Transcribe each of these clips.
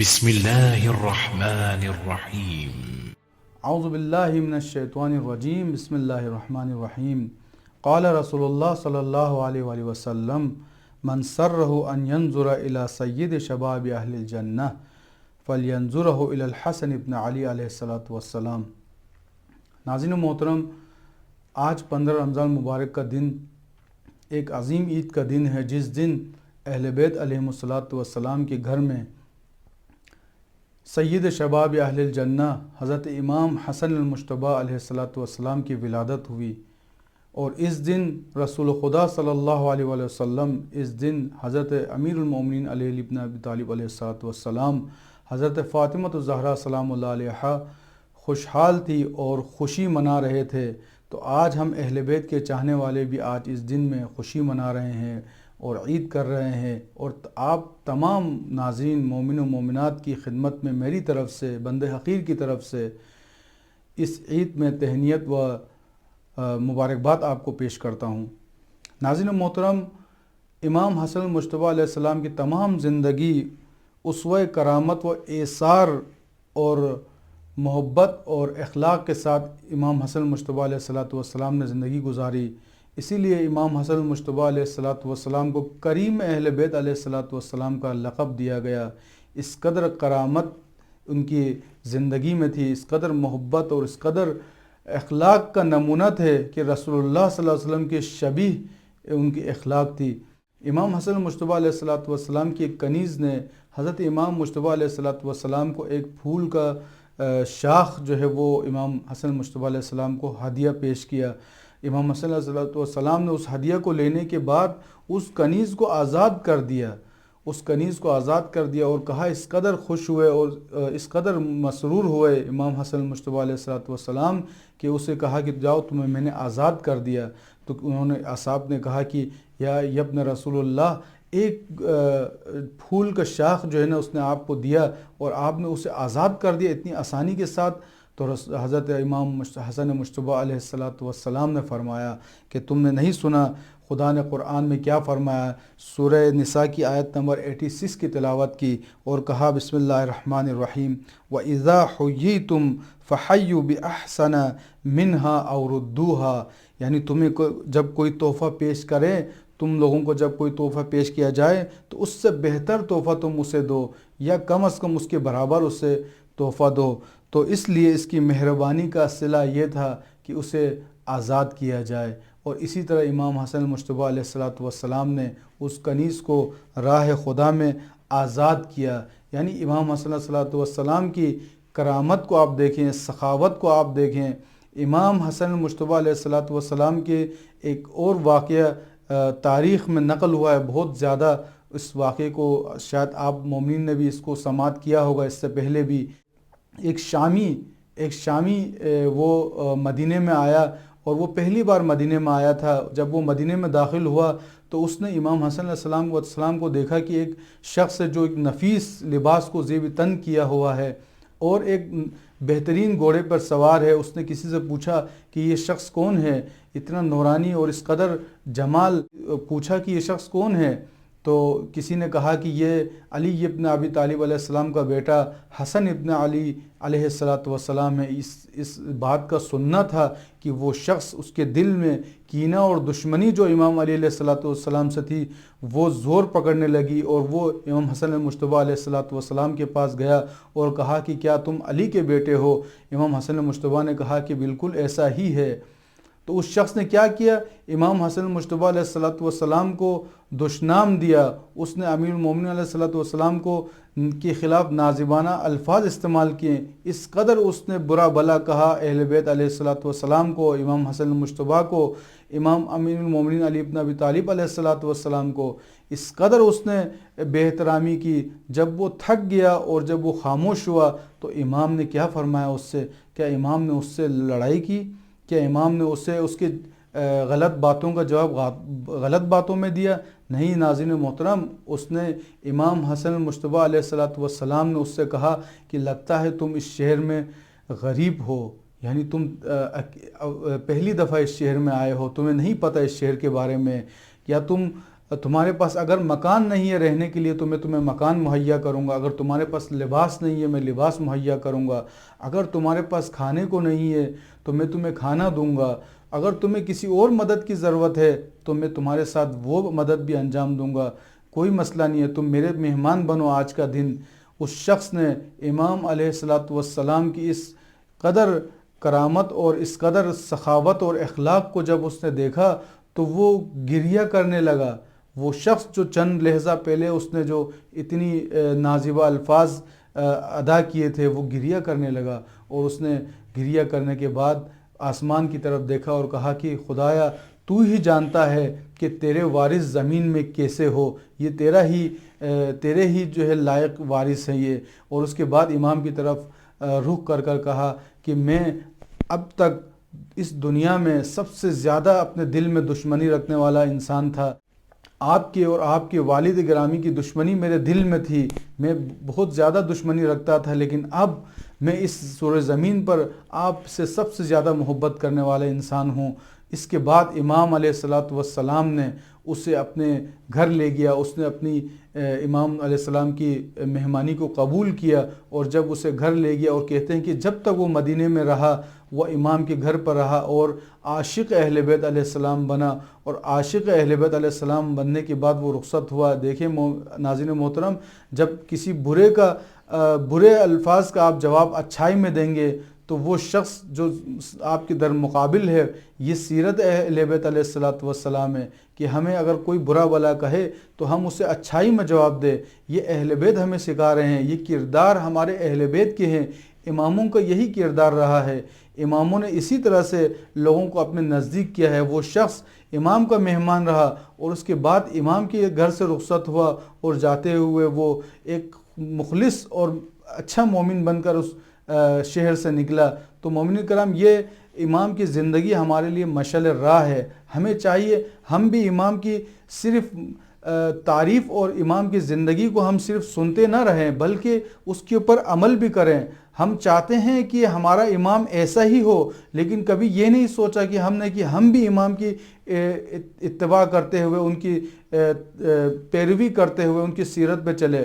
بسم الله الرحمن الرحيم. اعوذ باللہ من الشیطان الرجیم بسم اللہ الرحمن الرحیم قال رسول اللہ صلی اللہ علیہ وآلہ وسلم من سرہ ان ينظر الى سید شباب اہل الجنہ فلینظرہ الى الحسن ابن علی علیہ السلام۔ ناظرین محترم، آج 15 رمضان مبارک کا دن ایک عظیم عید کا دن ہے، جس دن اہل بیت علیہم السلام کے گھر میں سید شباب اہل الجنہ حضرت امام حسن المجتبیٰ علیہ السلام کی ولادت ہوئی، اور اس دن رسول خدا صلی اللہ علیہ وآلہ وسلم اس دن حضرت امیر المومنین علی ابن ابی طالب علیہ السلام، حضرت فاطمہ الزہرا سلام اللہ علیہا خوشحال تھی اور خوشی منا رہے تھے۔ تو آج ہم اہل بیت کے چاہنے والے بھی آج اس دن میں خوشی منا رہے ہیں اور عید کر رہے ہیں، اور آپ تمام ناظرین مومن و مومنات کی خدمت میں میری طرف سے، بند حقیر کی طرف سے اس عید میں تہنیت و مبارکباد آپ کو پیش کرتا ہوں۔ ناظرین محترم، امام حسن المجتبیٰ علیہ السلام کی تمام زندگی اسوہ کرامت و ایثار اور محبت اور اخلاق کے ساتھ امام حسن المجتبیٰ علیہ السلام نے زندگی گزاری۔ اسی لیے امام حسن المجتبیٰ علیہ السلام کو کریم اہل بیت علیہ السلام کا لقب دیا گیا۔ اس قدر کرامت ان کی زندگی میں تھی، اس قدر محبت اور اس قدر اخلاق کا نمونہ تھے کہ رسول اللہ صلی اللہ علیہ وسلم کے شبیہ ان کی اخلاق تھی۔ امام حسن المجتبیٰ علیہ السلام کی ایک کنیز نے حضرت امام مجتبیٰ علیہ السلام کو ایک پھول کا شاخ جو ہے وہ امام حسن المجتبیٰ علیہ السلام کو ہدیہ پیش کیا۔ امام حسن علیہ السلام نے اس ہدیہ کو لینے کے بعد اس کنیز کو آزاد کر دیا، اور کہا، اس قدر خوش ہوئے اور اس قدر مسرور ہوئے امام حسن المجتبیٰ علیہ السلام کہ اسے کہا کہ جاؤ، تمہیں میں نے آزاد کر دیا۔ تو انہوں نے اصحاب نے کہا کہ یا ابن رسول اللہ، ایک پھول کا شاخ جو ہے نا اس نے آپ کو دیا اور آپ نے اسے آزاد کر دیا اتنی آسانی کے ساتھ۔ تو حضرت امام حسن مجتبیٰ علیہ السلام نے فرمایا کہ تم نے نہیں سنا خدا نے قرآن میں کیا فرمایا؟ سورہ نساء کی آیت نمبر 86 کی تلاوت کی اور کہا، بسم اللہ الرحمن الرحیم وَإِذَا حُيِّيتُمْ فَحَيُّوا بِأَحْسَنَ مِنْهَا أَوْ رُدُّوهَا، یعنی تمہیں جب کوئی تحفہ پیش کرے، تم لوگوں کو جب کوئی تحفہ پیش کیا جائے تو اس سے بہتر تحفہ تم اسے دو، یا کم از کم اس کے برابر اسے تحفہ دو۔ تو اس لیے اس کی مہربانی کا صلہ یہ تھا کہ اسے آزاد کیا جائے، اور اسی طرح امام حسن المجتبیٰ علیہ السلام نے اس کنیز کو راہ خدا میں آزاد کیا۔ یعنی امام حسن علیہ السلام کی کرامت کو آپ دیکھیں، سخاوت کو آپ دیکھیں۔ امام حسن المجتبیٰ علیہ السلام کے ایک اور واقعہ تاریخ میں نقل ہوا ہے، بہت زیادہ اس واقعے کو شاید آپ مومنین نے بھی اس کو سماعت کیا ہوگا اس سے پہلے بھی۔ ایک شامی وہ مدینے میں آیا، اور وہ پہلی بار مدینے میں آیا تھا۔ جب وہ مدینے میں داخل ہوا تو اس نے امام حسن علیہ السلام کو دیکھا کہ ایک شخص ہے جو ایک نفیس لباس کو زیب تن کیا ہوا ہے اور ایک بہترین گھوڑے پر سوار ہے۔ اس نے کسی سے پوچھا کہ یہ شخص کون ہے، اتنا نورانی اور اس قدر جمال، پوچھا کہ یہ شخص کون ہے؟ تو کسی نے کہا کہ یہ علی ابن ابی طالب علیہ السلام کا بیٹا حسن ابن علی علیہ السلام ہے۔ اس بات کا سننا تھا کہ وہ شخص، اس کے دل میں کینہ اور دشمنی جو امام علی علیہ السلام سے تھی وہ زور پکڑنے لگی، اور وہ امام حسن المجتبیٰ علیہ السلام کے پاس گیا اور کہا کہ کیا تم علی کے بیٹے ہو؟ امام حسن المجتبیٰ نے کہا کہ بالکل ایسا ہی ہے۔ تو اس شخص نے کیا کیا؟ امام حسن المجتبیٰ علیہ السلام کو دشنام دیا۔ اس نے امیر المومنین علیہ السلام کو کے خلاف نازبانہ الفاظ استعمال کیے، اس قدر اس نے برا بلا کہا اہل بیت علیہ السلام کو، امام حسن المجتبیٰ کو، امام امیر المومنین علی ابن ابی طالب علیہ السلام کو، اس قدر اس نے بے احترامی کی۔ جب وہ تھک گیا اور جب وہ خاموش ہوا تو امام نے کیا فرمایا اس سے؟ کیا امام نے اس سے لڑائی کی؟ کیا امام نے اسے اس کے غلط باتوں کا جواب غلط باتوں میں دیا؟ نہیں ناظرین محترم، اس نے امام حسن المجتبیٰ علیہ السلام نے اس سے کہا کہ لگتا ہے تم اس شہر میں غریب ہو، یعنی تم پہلی دفعہ اس شہر میں آئے ہو، تمہیں نہیں پتہ اس شہر کے بارے میں، یا تم تمہارے پاس اگر مکان نہیں ہے رہنے کے لیے تو میں تمہیں مکان مہیا کروں گا، اگر تمہارے پاس لباس نہیں ہے میں لباس مہیا کروں گا، اگر تمہارے پاس کھانے کو نہیں ہے تو میں تمہیں کھانا دوں گا، اگر تمہیں کسی اور مدد کی ضرورت ہے تو میں تمہارے ساتھ وہ مدد بھی انجام دوں گا، کوئی مسئلہ نہیں ہے، تم میرے مہمان بنو آج کا دن۔ اس شخص نے امام علیہ السلام کی اس قدر کرامت اور اس قدر سخاوت اور اخلاق کو جب اس نے دیکھا تو وہ گریہ کرنے لگا۔ وہ شخص جو چند لحظہ پہلے اس نے جو اتنی نازیبہ الفاظ ادا کیے تھے وہ گریہ کرنے لگا، اور اس نے گریہ کرنے کے بعد آسمان کی طرف دیکھا اور کہا کہ خدایا تو ہی جانتا ہے کہ تیرے وارث زمین میں کیسے ہو، یہ تیرے ہی جو ہے لائق وارث ہے یہ۔ اور اس کے بعد امام کی طرف رخ کر کہا کہ میں اب تک اس دنیا میں سب سے زیادہ اپنے دل میں دشمنی رکھنے والا انسان تھا، آپ کے اور آپ کے والد گرامی کی دشمنی میرے دل میں تھی، میں بہت زیادہ دشمنی رکھتا تھا، لیکن اب میں اس سر زمین پر آپ سے سب سے زیادہ محبت کرنے والا انسان ہوں۔ اس کے بعد امام علیہ السلام نے اسے اپنے گھر لے گیا، اس نے اپنی امام علیہ السلام کی مہمانی کو قبول کیا، اور جب اسے گھر لے گیا، اور کہتے ہیں کہ جب تک وہ مدینے میں رہا وہ امام کے گھر پر رہا اور عاشق اہل بیت علیہ السلام بنا، اور عاشق اہل بیت علیہ السلام بننے کے بعد وہ رخصت ہوا۔ دیکھیں ناظرین محترم، جب کسی برے الفاظ کا آپ جواب اچھائی میں دیں گے تو وہ شخص جو آپ کے در مقابل ہے، یہ سیرت اہل بیت علیہ السلام ہے کہ ہمیں اگر کوئی برا بلا کہے تو ہم اسے اچھائی میں جواب دیں۔ یہ اہل بیت ہمیں سکھا رہے ہیں، یہ کردار ہمارے اہل بیت کے ہیں، اماموں کا یہی کردار رہا ہے، اماموں نے اسی طرح سے لوگوں کو اپنے نزدیک کیا ہے۔ وہ شخص امام کا مہمان رہا اور اس کے بعد امام کے گھر سے رخصت ہوا، اور جاتے ہوئے وہ ایک مخلص اور اچھا مومن بن کر اس شہر سے نکلا۔ تو مومنین کرام، یہ امام کی زندگی ہمارے لیے مشعل راہ ہے۔ ہمیں چاہیے ہم بھی امام کی صرف تعریف اور امام کی زندگی کو ہم صرف سنتے نہ رہیں بلکہ اس کے اوپر عمل بھی کریں۔ ہم چاہتے ہیں کہ ہمارا امام ایسا ہی ہو، لیکن کبھی یہ نہیں سوچا کہ ہم بھی امام کی اتباع کرتے ہوئے، ان کی پیروی کرتے ہوئے ان کی سیرت پہ چلے۔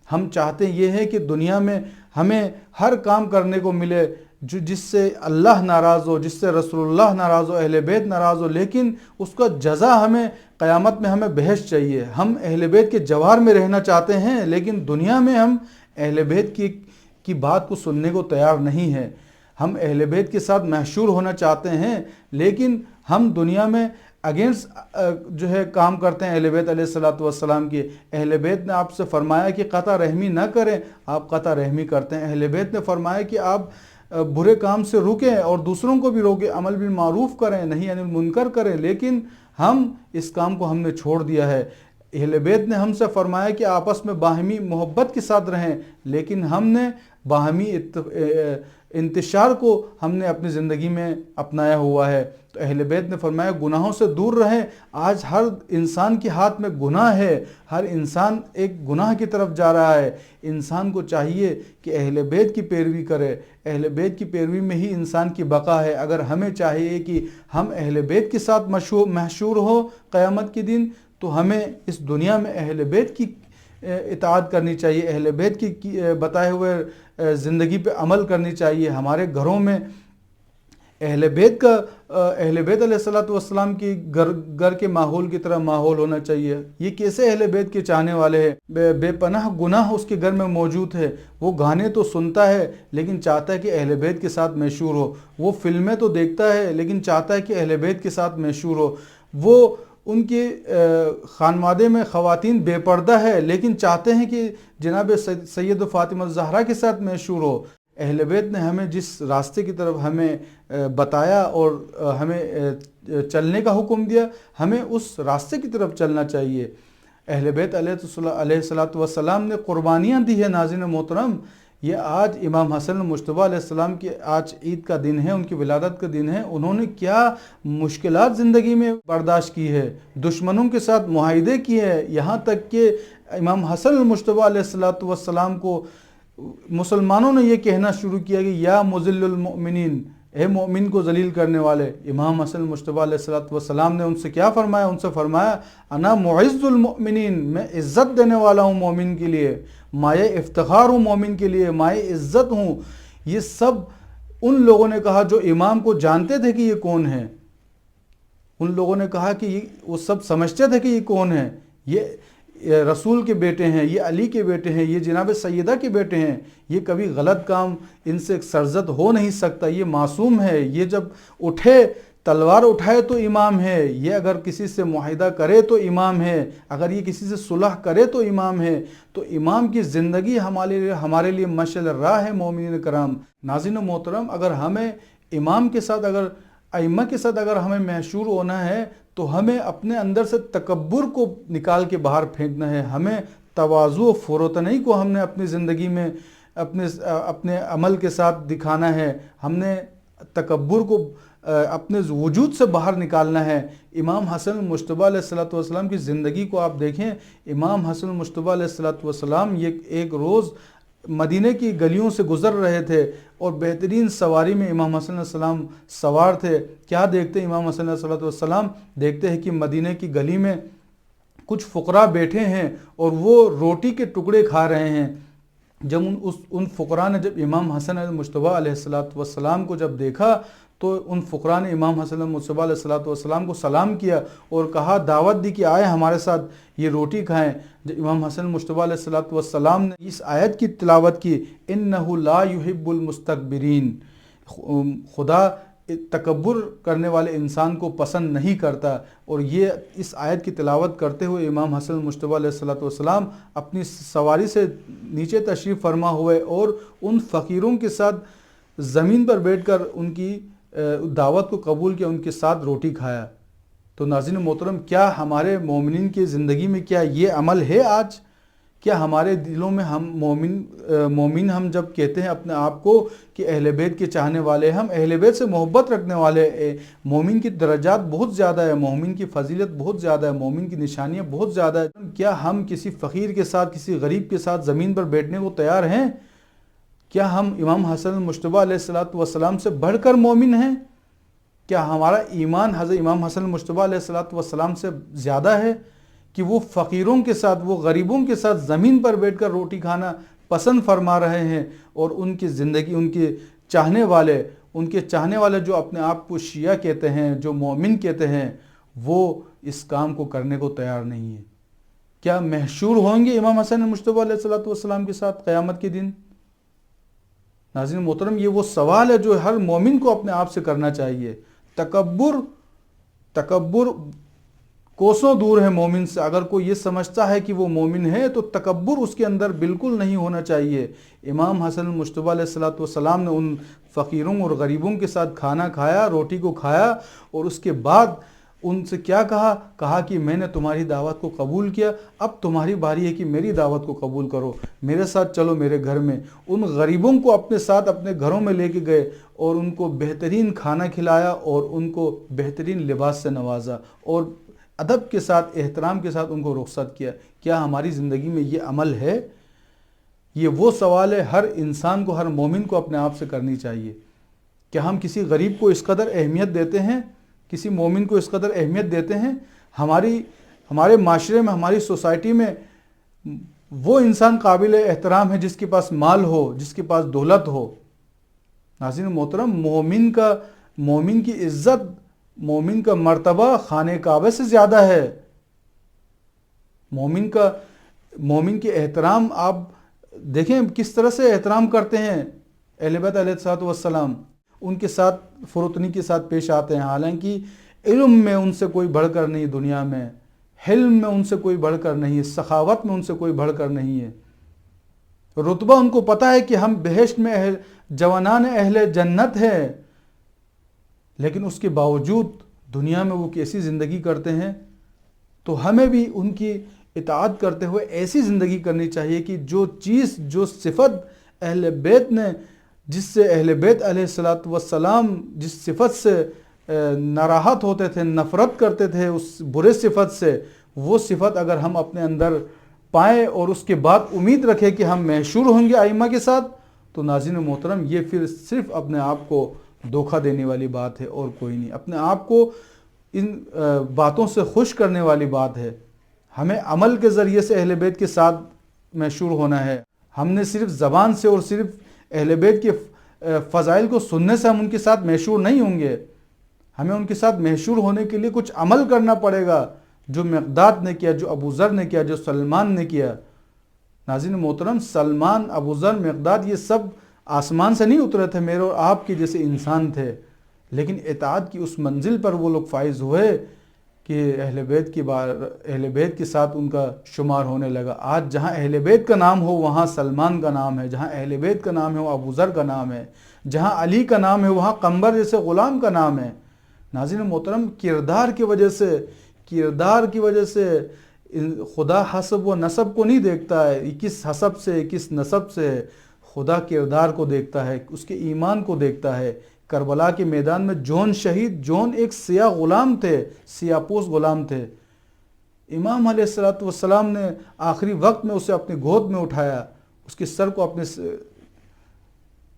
ہم چاہتے یہ ہے کہ دنیا میں ہمیں ہر کام کرنے کو ملے جس سے اللہ ناراض ہو، جس سے رسول اللہ ناراض ہو، اہل بیت ناراض ہو، لیکن اس کا جزا ہمیں قیامت میں ہمیں بہشت چاہیے۔ ہم اہل بیت کے جوار میں رہنا چاہتے ہیں، لیکن دنیا میں ہم اہل بیت کی بات کو سننے کو تیار نہیں ہے۔ ہم اہل بیت کے ساتھ محشور ہونا چاہتے ہیں، لیکن ہم دنیا میں اگینسٹ جو ہے کام کرتے ہیں اہل بیت علیہ السلام کی۔ اہل بیت نے آپ سے فرمایا کہ قطع رحمی نہ کریں، آپ قطع رحمی کرتے ہیں۔ اہل بیت نے فرمایا کہ آپ برے کام سے روکیں اور دوسروں کو بھی روکیں، عمل بالمعروف کریں، نہیں عن المنکر کریں، لیکن ہم اس کام کو ہم نے چھوڑ دیا ہے۔ اہل بیت نے ہم سے فرمایا کہ آپس میں باہمی محبت کے ساتھ رہیں، لیکن ہم نے باہمی انتشار کو ہم نے اپنی زندگی میں اپنایا ہوا ہے۔ تو اہل بیت نے فرمایا گناہوں سے دور رہیں۔ آج ہر انسان کے ہاتھ میں گناہ ہے، ہر انسان ایک گناہ کی طرف جا رہا ہے۔ انسان کو چاہیے کہ اہل بیت کی پیروی کرے، اہل بیت کی پیروی میں ہی انسان کی بقا ہے۔ اگر ہمیں چاہیے کہ ہم اہل بیت کے ساتھ محشور ہو قیامت کے دن، تو ہمیں اس دنیا میں اہل بیت کی اطاعت کرنی چاہیے، اہل بیت کی بتائے ہوئے زندگی پہ عمل کرنی چاہیے۔ ہمارے گھروں میں اہل بیت علیہ السلام کی گھر کے ماحول کی طرح ماحول ہونا چاہیے۔ یہ کیسے اہل بیت کے چاہنے والے ہیں؟ بے پناہ گناہ اس کے گھر میں موجود ہے، وہ گانے تو سنتا ہے لیکن چاہتا ہے کہ اہل بیت کے ساتھ محشور ہو، وہ فلمیں تو دیکھتا ہے لیکن چاہتا ہے کہ اہل بیت کے ساتھ محشور ہو، وہ ان کے خانوادے میں خواتین بے پردہ ہے لیکن چاہتے ہیں کہ جناب سید فاطمہ زہرا کے ساتھ محشور ہو۔ اہل بیت نے ہمیں جس راستے کی طرف ہمیں بتایا اور ہمیں چلنے کا حکم دیا، ہمیں اس راستے کی طرف چلنا چاہیے۔ اہل بیت علیہ السلام نے قربانیاں دی ہے ناظرین محترم۔ یہ آج امام حسن المجتبیٰ علیہ السلام کی آج عید کا دن ہے، ان کی ولادت کا دن ہے۔ انہوں نے کیا مشکلات زندگی میں برداشت کی ہے، دشمنوں کے ساتھ معاہدے کیے ہیں، یہاں تک کہ امام حسن المجتبیٰ علیہ السلام کو مسلمانوں نے یہ کہنا شروع کیا کہ یا مذل المؤمنین، اے مومن کو ذلیل کرنے والے، امام حسن المجتبیٰ علیہ الصلوۃ والسلام نے ان سے کیا فرمایا؟ ان سے فرمایا انا معز المؤمنین، میں عزت دینے والا ہوں مومن کے لیے، مائے افتخار ہوں مومن کے لیے، مائے عزت ہوں۔ یہ سب ان لوگوں نے کہا جو امام کو جانتے تھے کہ یہ کون ہے، ان لوگوں نے کہا کہ وہ سب سمجھتے تھے کہ یہ کون ہے، یہ رسول کے بیٹے ہیں، یہ علی کے بیٹے ہیں، یہ جناب سیدہ کے بیٹے ہیں، یہ کبھی غلط کام ان سے سرزد ہو نہیں سکتا، یہ معصوم ہے، یہ جب اٹھے تلوار اٹھائے تو امام ہے، یہ اگر کسی سے معاہدہ کرے تو امام ہے، اگر یہ کسی سے صلح کرے تو امام ہے۔ تو امام کی زندگی ہمارے لیے مشعل راہ ہے مومنین کرام۔ ناظرین و محترم، اگر ہمیں امام کے ساتھ، اگر ائمہ کے ساتھ اگر ہمیں محشور ہونا ہے تو ہمیں اپنے اندر سے تکبر کو نکال کے باہر پھینکنا ہے، ہمیں تواضع و فروتنی کو ہم نے اپنی زندگی میں اپنے عمل کے ساتھ دکھانا ہے، ہم نے تکبر کو اپنے وجود سے باہر نکالنا ہے۔ امام حسن المجتبیٰ علیہ الصلوۃ والسلام کی زندگی کو آپ دیکھیں، امام حسن المجتبیٰ علیہ الصلوۃ والسلام یہ ایک روز مدینہ کی گلیوں سے گزر رہے تھے اور بہترین سواری میں امام حسن علیہ السلام سوار تھے۔ کیا دیکھتے ہیں امام حسن علیہ السلام؟ دیکھتے ہیں کہ مدینہ کی گلی میں کچھ فقراء بیٹھے ہیں اور وہ روٹی کے ٹکڑے کھا رہے ہیں۔ جب ان فقراء نے جب امام حسن المجتبیٰ علیہ السلام کو جب دیکھا تو ان فقراء نے امام حسن المجتبیٰ علیہ السلام کو سلام کیا اور کہا، دعوت دی کہ آئے ہمارے ساتھ یہ روٹی کھائیں۔ جب امام حسن المجتبیٰ علیہ السلام نے اس آیت کی تلاوت کی، اِنَّهُ لَا يُحِبُّ الْمُسْتَكْبِرِينَ، خدا تکبر کرنے والے انسان کو پسند نہیں کرتا۔ اور یہ اس آیت کی تلاوت کرتے ہوئے امام حسن المجتبیٰ علیہ السلام اپنی سواری سے نیچے تشریف فرما ہوئے اور ان فقیروں کے ساتھ زمین پر بیٹھ کر ان کی دعوت کو قبول کیا، ان کے ساتھ روٹی کھایا۔ تو ناظرین محترم، کیا ہمارے مومنین کی زندگی میں کیا یہ عمل ہے آج؟ کیا ہمارے دلوں میں ہم مومن ہم جب کہتے ہیں اپنے آپ کو کہ اہل بیت کے چاہنے والے، ہم اہل بیت سے محبت رکھنے والے، مومن کی درجات بہت زیادہ ہے، مومن کی فضیلت بہت زیادہ ہے، مومن کی نشانیاں بہت زیادہ ہے، کیا ہم کسی فقیر کے ساتھ، کسی غریب کے ساتھ زمین پر بیٹھنے کو تیار ہیں؟ کیا ہم امام حسن المجتبیٰ علیہ السلام سے بڑھ کر مومن ہیں؟ کیا ہمارا ایمان حضرت امام حسن المجتبیٰ علیہ السلام سے زیادہ ہے کہ وہ فقیروں کے ساتھ، وہ غریبوں کے ساتھ زمین پر بیٹھ کر روٹی کھانا پسند فرما رہے ہیں، اور ان کی زندگی، ان کے چاہنے والے جو اپنے آپ کو شیعہ کہتے ہیں، جو مومن کہتے ہیں، وہ اس کام کو کرنے کو تیار نہیں ہے؟ کیا محشور ہوں گے امام حسن المجتبیٰ علیہ السلام کے ساتھ قیامت کے دن؟ ناظرین محترم، یہ وہ سوال ہے جو ہر مومن کو اپنے آپ سے کرنا چاہیے۔ تکبر کوسوں دور ہے مومن سے۔ اگر کوئی یہ سمجھتا ہے کہ وہ مومن ہے تو تکبر اس کے اندر بالکل نہیں ہونا چاہیے۔ امام حسن المجتبیٰ علیہ السلام نے ان فقیروں اور غریبوں کے ساتھ کھانا کھایا، روٹی کو کھایا، اور اس کے بعد ان سے کیا کہا کہ میں نے تمہاری دعوت کو قبول کیا، اب تمہاری باری ہے کہ میری دعوت کو قبول کرو، میرے ساتھ چلو میرے گھر میں۔ ان غریبوں کو اپنے ساتھ اپنے گھروں میں لے کے گئے اور ان کو بہترین کھانا کھلایا اور ان کو بہترین لباس سے نوازا اور ادب کے ساتھ، احترام کے ساتھ ان کو رخصت کیا۔ کیا ہماری زندگی میں یہ عمل ہے؟ یہ وہ سوال ہے ہر انسان کو، ہر مومن کو اپنے آپ سے کرنی چاہیے۔ کیا ہم کسی غریب کو اس قدر اہمیت دیتے ہیں؟ کسی مومن کو اس قدر اہمیت دیتے ہیں؟ ہمارے معاشرے میں، ہماری سوسائٹی میں وہ انسان قابل احترام ہے جس کے پاس مال ہو، جس کے پاس دولت ہو۔ ناظرین محترم، مومن کی عزت، مومن کا مرتبہ خانہ کعبہ سے زیادہ ہے۔ مومن کے احترام آپ دیکھیں کس طرح سے احترام کرتے ہیں اہل بیت علیہ السلام، ان کے ساتھ فروتنی کے ساتھ پیش آتے ہیں، حالانکہ علم میں ان سے کوئی بڑھ کر نہیں، دنیا میں حلم میں ان سے کوئی بڑھ کر نہیں ہے، سخاوت میں ان سے کوئی بڑھ کر نہیں ہے۔ رتبہ ان کو پتہ ہے کہ ہم بہشت میں جوانان اہل جنت ہیں، لیکن اس کے باوجود دنیا میں وہ کیسی زندگی کرتے ہیں۔ تو ہمیں بھی ان کی اطاعت کرتے ہوئے ایسی زندگی کرنی چاہیے کہ جو چیز، جو صفت اہل بیت نے، جس سے اہل بیت علیہ السلام جس صفت سے ناراحت ہوتے تھے، نفرت کرتے تھے اس برے صفت سے، وہ صفت اگر ہم اپنے اندر پائیں اور اس کے بعد امید رکھیں کہ ہم محشور ہوں گے ائمہ کے ساتھ، تو ناظرین محترم یہ پھر صرف اپنے آپ کو دھوکہ دینے والی بات ہے اور کوئی نہیں. اپنے آپ کو ان باتوں سے خوش کرنے والی بات ہے. ہمیں عمل کے ذریعے سے اہل بیت کے ساتھ مشہور ہونا ہے. ہم نے صرف زبان سے اور صرف اہل بیت کے فضائل کو سننے سے ہم ان کے ساتھ مشہور نہیں ہوں گے. ہمیں ان کے ساتھ مشہور ہونے کے لیے کچھ عمل کرنا پڑے گا، جو مقداد نے کیا، جو ابو ذر نے کیا، جو سلمان نے کیا. ناظرین محترم، سلمان، ابو ذر، مقداد یہ سب آسمان سے نہیں اترے تھے، میرے اور آپ کے جیسے انسان تھے، لیکن اطاعت کی اس منزل پر وہ لوگ فائز ہوئے کہ اہل بیت کے ساتھ ان کا شمار ہونے لگا. آج جہاں اہل بیت کا نام ہو وہاں سلمان کا نام ہے، جہاں اہل بیت کا نام ہے وہاں ابو ذر کا نام ہے، جہاں علی کا نام ہے وہاں قنبر جیسے غلام کا نام ہے. ناظرین محترم، کردار کی وجہ سے خدا حسب و نسب کو نہیں دیکھتا ہے. کس حسب سے، کس نسب سے، خدا کردار کو دیکھتا ہے، اس کے ایمان کو دیکھتا ہے. کربلا کے میدان میں جون ایک سیاہ غلام تھے، سیاہ پوش غلام تھے. امام علیہ السلام نے آخری وقت میں اسے اپنے گود میں اٹھایا، اس کے سر کو اپنے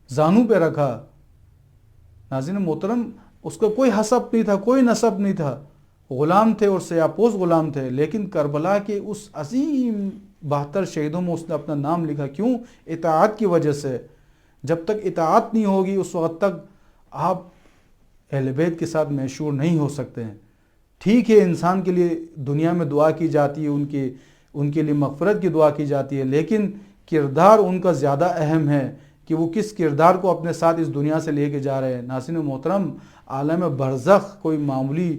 زانوں پہ رکھا. ناظرین محترم، اس کا کوئی حسب نہیں تھا، کوئی نسب نہیں تھا، غلام تھے اور سیاہ پوش غلام تھے، لیکن کربلا کے اس عظیم 72 شہیدوں میں اس نے اپنا نام لکھا. کیوں؟ اطاعت کی وجہ سے. جب تک اطاعت نہیں ہوگی اس وقت تک آپ اہل بیت کے ساتھ مشہور نہیں ہو سکتے ہیں. ٹھیک ہے، انسان کے لیے دنیا میں دعا کی جاتی ہے، ان کے لیے مغفرت کی دعا کی جاتی ہے، لیکن کردار ان کا زیادہ اہم ہے کہ وہ کس کردار کو اپنے ساتھ اس دنیا سے لے کے جا رہے ہیں. ناظرین محترم، عالم برزخ کوئی معمولی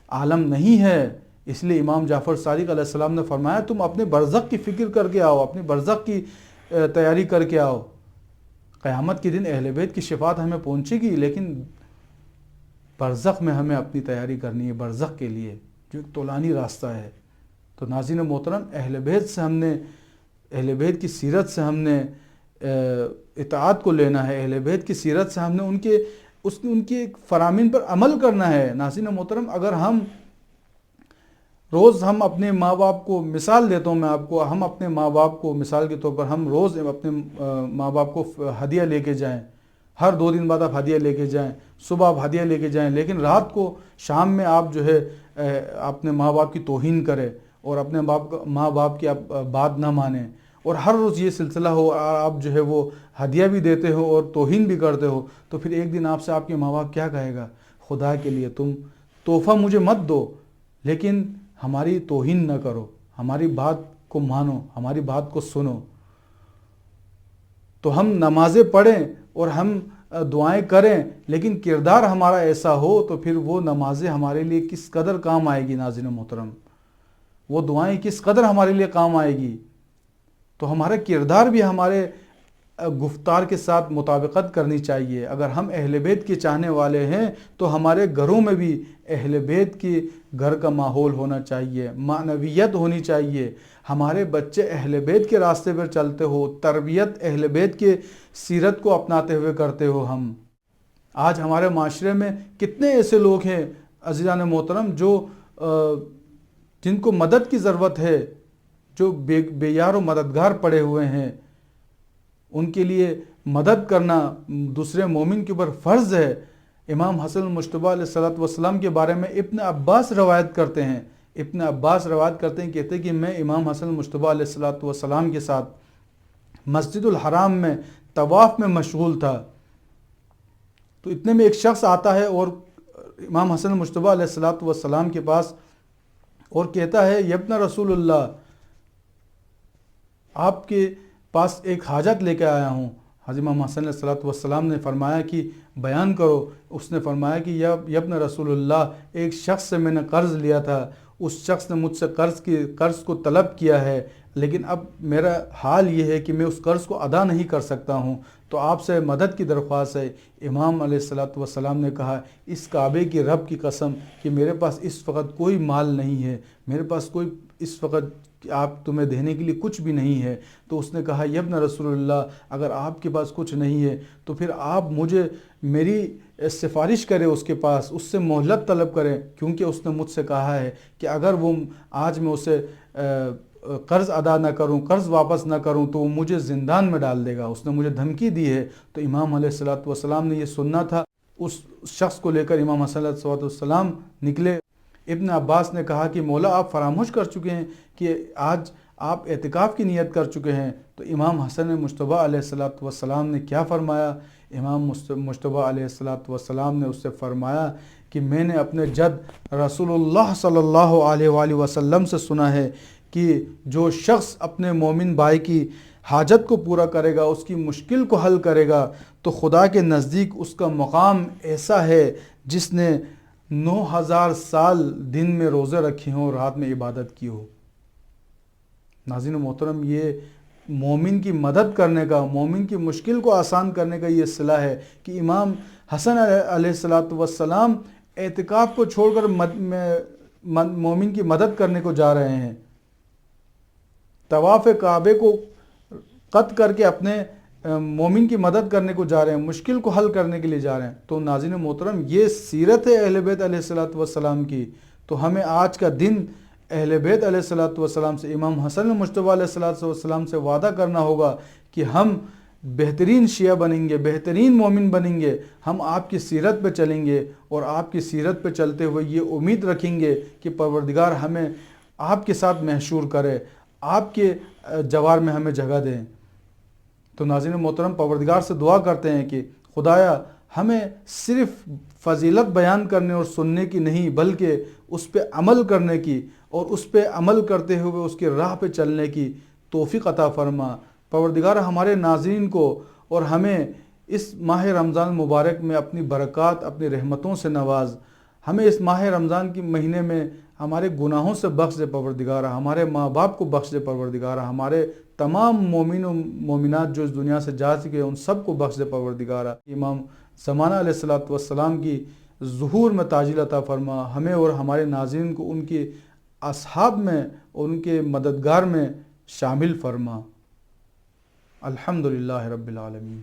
عالم نہیں ہے. اس لیے امام جعفر صادق علیہ السلام نے فرمایا تم اپنے برزخ کی فکر کر کے آؤ، اپنے برزخ کی تیاری کر کے آؤ. قیامت کے دن اہل بیت کی شفاعت ہمیں پہنچے گی، لیکن برزخ میں ہمیں اپنی تیاری کرنی ہے، برزخ کے لیے جو ایک طولانی راستہ ہے. تو ناظرین محترم، اہل بیت کی سیرت سے ہم نے اطاعت کو لینا ہے. اہل بیت کی سیرت سے ہم نے ان کے فرامین پر عمل کرنا ہے. ناظرین محترم، اگر ہم اپنے ماں باپ کو مثال دیتا ہوں میں آپ کو، ہم اپنے ماں باپ کو مثال کے طور پر ہم روز اپنے ماں باپ کو ہدیہ لے کے جائیں، ہر 2 دن بعد آپ ہدیہ لے کے جائیں، صبح آپ ہدیہ لے کے جائیں، لیکن رات کو شام میں آپ جو ہے اپنے ماں باپ کی توہین کریں اور اپنے ماں باپ کی آپ بات نہ مانیں، اور ہر روز یہ سلسلہ ہو، آپ جو ہے وہ ہدیہ بھی دیتے ہو اور توہین بھی کرتے ہو، تو پھر ایک دن آپ سے آپ کے ماں باپ کیا کہے گا؟ خدا کے لیے تم تحفہ مجھے مت دو، لیکن ہماری توہین نہ کرو، ہماری بات کو مانو، ہماری بات کو سنو. تو ہم نمازیں پڑھیں اور ہم دعائیں کریں، لیکن کردار ہمارا ایسا ہو تو پھر وہ نمازیں ہمارے لیے کس قدر کام آئے گی. ناظرین محترم، وہ دعائیں کس قدر ہمارے لیے کام آئے گی. تو ہمارا کردار بھی ہمارے گفتار کے ساتھ مطابقت کرنی چاہیے. اگر ہم اہل بیت کے چاہنے والے ہیں تو ہمارے گھروں میں بھی اہل بیت کے گھر کا ماحول ہونا چاہیے، معنویت ہونی چاہیے. ہمارے بچے اہل بیت کے راستے پر چلتے ہو، تربیت اہل بیت کے سیرت کو اپناتے ہوئے کرتے ہو. آج ہمارے معاشرے میں کتنے ایسے لوگ ہیں عزیزان محترم جن کو مدد کی ضرورت ہے، جو بے یار و مددگار پڑے ہوئے ہیں. ان کے لیے مدد کرنا دوسرے مومن کے اوپر فرض ہے. امام حسن المجتبی علیہ السلام کے بارے میں ابن عباس روایت کرتے ہیں، کہتے ہیں کہ میں امام حسن المجتبی علیہ السلام کے ساتھ مسجد الحرام میں طواف میں مشغول تھا. تو اتنے میں ایک شخص آتا ہے اور امام حسن المجتبی علیہ السلام کے پاس اور کہتا ہے، یبن رسول اللہ، آپ کے پاس ایک حاجت لے کے آیا ہوں. حضرت امام حسن علیہ السلام نے فرمایا کہ بیان کرو. اس نے فرمایا کہ یبن رسول اللہ، ایک شخص سے میں نے قرض لیا تھا، اس شخص نے مجھ سے قرض کو طلب کیا ہے، لیکن اب میرا حال یہ ہے کہ میں اس قرض کو ادا نہیں کر سکتا ہوں، تو آپ سے مدد کی درخواست ہے. امام علیہ السلام نے کہا، اس کعبے کی رب کی قسم کہ میرے پاس اس وقت کوئی مال نہیں ہے، میرے پاس کوئی اس وقت آپ تمہیں دینے کے لیے کچھ بھی نہیں ہے. تو اس نے کہا، یبن رسول اللہ، اگر آپ کے پاس کچھ نہیں ہے تو پھر آپ مجھے میری سفارش کریں اس کے پاس، اس سے مہلت طلب کریں، کیونکہ اس نے مجھ سے کہا ہے کہ اگر آج میں اسے قرض ادا نہ کروں، قرض واپس نہ کروں تو وہ مجھے زندان میں ڈال دے گا. اس نے مجھے دھمکی دی ہے. تو امام علیہ السلام نے یہ سننا تھا. اس شخص کو لے کر امام حسن علیہ السلام نکلے۔ ابن عباس نے کہا کہ مولا آپ فراموش کر چکے ہیں کہ آج آپ اعتکاف کی نیت کر چکے ہیں۔ تو امام حسن مجتبیٰ علیہ السلام نے کیا فرمایا؟ امام مجتبیٰ علیہ السلام نے اس سے فرمایا کہ میں نے اپنے جد رسول اللہ صلی اللہ علیہ وآلہ وسلم سے سنا ہے کہ جو شخص اپنے مومن بھائی کی حاجت کو پورا کرے گا، اس کی مشکل کو حل کرے گا، تو خدا کے نزدیک اس کا مقام ایسا ہے جس نے 9000 سال دن میں روزے رکھے ہوں اور رات میں عبادت کی ہو۔ ناظرین محترم، یہ مومن کی مدد کرنے کا، مومن کی مشکل کو آسان کرنے کا یہ صلہ ہے کہ امام حسن علیہ السلام اعتکاف کو چھوڑ کر مومن کی مدد کرنے کو جا رہے ہیں، طواف کعبے کو قط کر کے اپنے مومن کی مدد کرنے کو جا رہے ہیں، مشکل کو حل کرنے کے لیے جا رہے ہیں۔ تو ناظرین محترم، یہ سیرت ہے اہل بیت علیہ السلام کی۔ تو ہمیں آج کا دن اہل بیت علیہ السلام سے، امام حسن مجتبیٰ علیہ السلام سے وعدہ کرنا ہوگا کہ ہم بہترین شیعہ بنیں گے، بہترین مومن بنیں گے، ہم آپ کی سیرت پہ چلیں گے، اور آپ کی سیرت پہ چلتے ہوئے یہ امید رکھیں گے کہ پروردگار ہمیں آپ کے ساتھ محشور کرے، آپ کے جوار میں ہمیں جگہ دیں۔ تو ناظرین محترم، پروردگار سے دعا کرتے ہیں کہ خدایا ہمیں صرف فضیلت بیان کرنے اور سننے کی نہیں، بلکہ اس پہ عمل کرنے کی اور اس پہ عمل کرتے ہوئے اس کی راہ پہ چلنے کی توفیق عطا فرما۔ پروردگار ہمارے ناظرین کو اور ہمیں اس ماہ رمضان المبارک میں اپنی برکات، اپنی رحمتوں سے نواز۔ ہمیں اس ماہ رمضان کے مہینے میں ہمارے گناہوں سے بخش دے پروردگار، ہمارے ماں باپ کو بخش دے پروردگار، ہمارے تمام مومن و مومنات جو اس دنیا سے جا چکے ان سب کو بخش دے پروردگار۔ امام زمانہ علیہ السلام کی ظہور میں تعجیل عطا فرما، ہمیں اور ہمارے ناظرین کو ان کے اصحاب میں اور ان کے مددگار میں شامل فرما۔ الحمدللہ رب العالمین۔